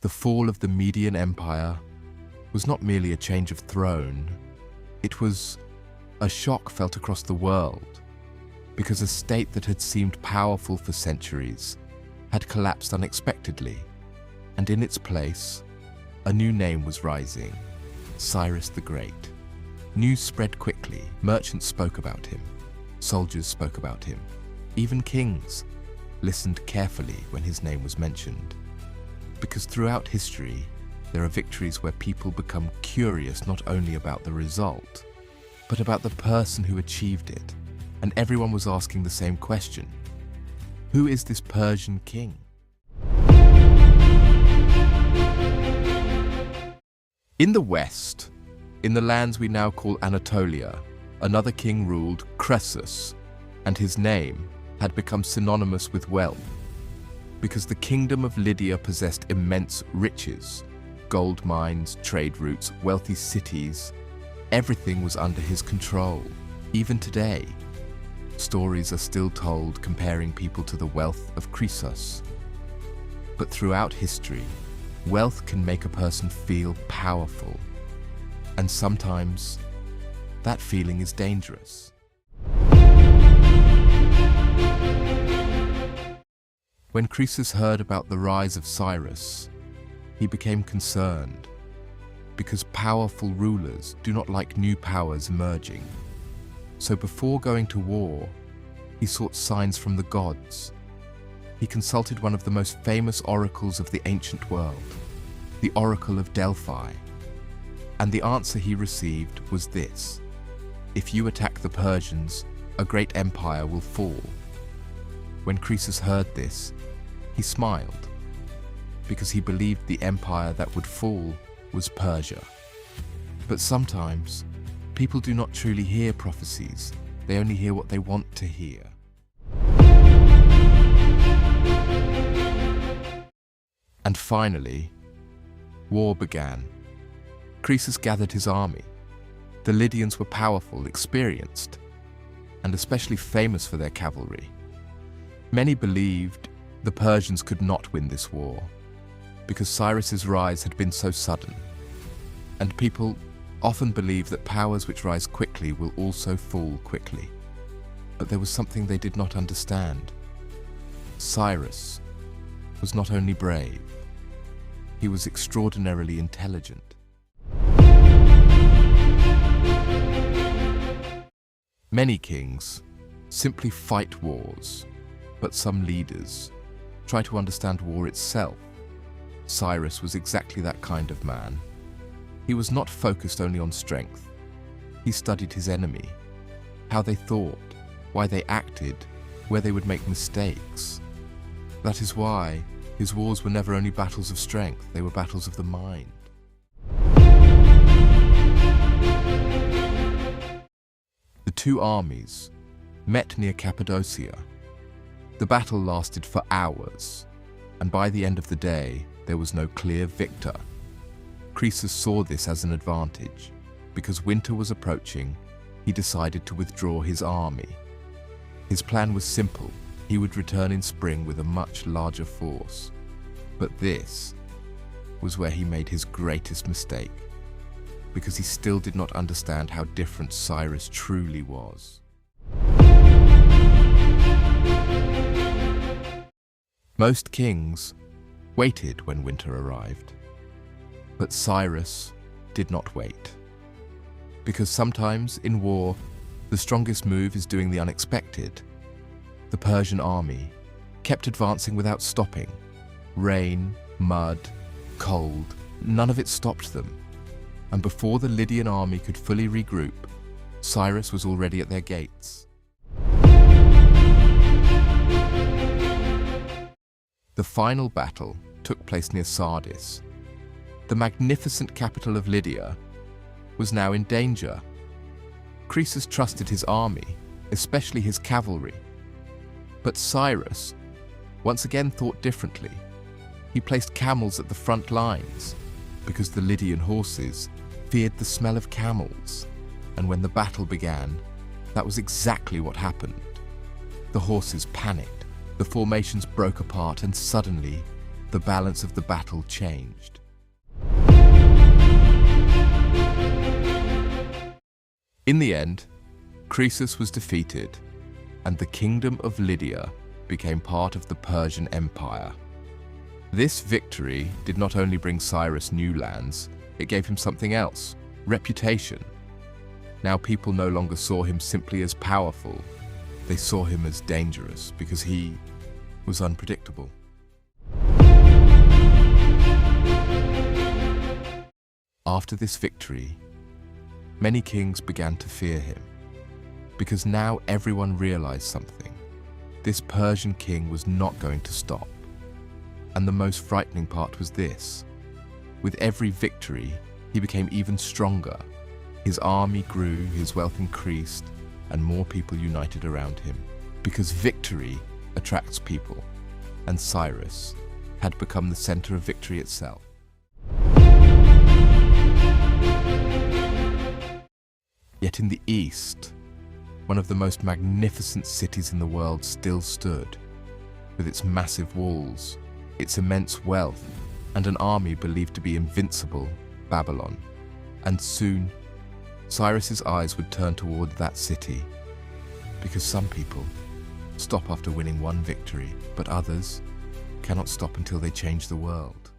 The fall of the Median Empire was not merely a change of throne, it was a shock felt across the world, because a state that had seemed powerful for centuries had collapsed unexpectedly, and in its place, a new name was rising, Cyrus the Great. News spread quickly, merchants spoke about him, soldiers spoke about him, even kings listened carefully when his name was mentioned. Because throughout history, there are victories where people become curious not only about the result, but about the person who achieved it. And everyone was asking the same question: who is this Persian king? In the west, in the lands we now call Anatolia, another king ruled, Cyrus, and his name had become synonymous with wealth, because the kingdom of Lydia possessed immense riches, gold mines, trade routes, wealthy cities. Everything was under his control. Even today, stories are still told comparing people to the wealth of Cyrus. But throughout history, wealth can make a person feel powerful, and sometimes that feeling is dangerous. When Cyrus heard about the rise of Cyrus, he became concerned, because powerful rulers do not like new powers emerging. So before going to war, he sought signs from the gods. He consulted one of the most famous oracles of the ancient world, the Oracle of Delphi. And the answer he received was this: if you attack the Persians, a great empire will fall. When Cyrus heard this, he smiled, because he believed the empire that would fall was Persia. But sometimes, people do not truly hear prophecies, they only hear what they want to hear. And finally, war began. Cyrus gathered his army. The Lydians were powerful, experienced, and especially famous for their cavalry. Many believed the Persians could not win this war, because Cyrus's rise had been so sudden. And people often believe that powers which rise quickly will also fall quickly. But there was something they did not understand. Cyrus was not only brave, he was extraordinarily intelligent. Many kings simply fight wars, but some leaders try to understand war itself. Cyrus was exactly that kind of man. He was not focused only on strength. He studied his enemy, how they thought, why they acted, where they would make mistakes. That is why his wars were never only battles of strength, they were battles of the mind. The two armies met near Cappadocia. The battle lasted for hours, and by the end of the day, there was no clear victor. Cyrus saw this as an advantage. Because winter was approaching, he decided to withdraw his army. His plan was simple. He would return in spring with a much larger force. But this was where he made his greatest mistake, because he still did not understand how different Cyrus truly was. Most kings waited when winter arrived, but Cyrus did not wait. Because sometimes in war, the strongest move is doing the unexpected. The Persian army kept advancing without stopping. Rain, mud, cold, none of it stopped them. And before the Lydian army could fully regroup, Cyrus was already at their gates. The final battle took place near Sardis. The magnificent capital of Lydia was now in danger. Cyrus trusted his army, especially his cavalry. But Cyrus once again thought differently. He placed camels at the front lines, because the Lydian horses feared the smell of camels. And when the battle began, that was exactly what happened. The horses panicked, the formations broke apart, and suddenly the balance of the battle changed. In the end, Croesus was defeated, and the kingdom of Lydia became part of the Persian Empire. This victory did not only bring Cyrus new lands, it gave him something else: reputation. Now people no longer saw him simply as powerful, they saw him as dangerous because he was unpredictable. After this victory, many kings began to fear him, because now everyone realized something. This Persian king was not going to stop. And the most frightening part was this: with every victory, he became even stronger. His army grew, his wealth increased, and more people united around him. Because victory attracts people, and Cyrus had become the center of victory itself. Yet in the east, one of the most magnificent cities in the world still stood, with its massive walls, its immense wealth, and an army believed to be invincible, Babylon. And soon, Cyrus's eyes would turn toward that city, because some people stop after winning one victory, but others cannot stop until they change the world.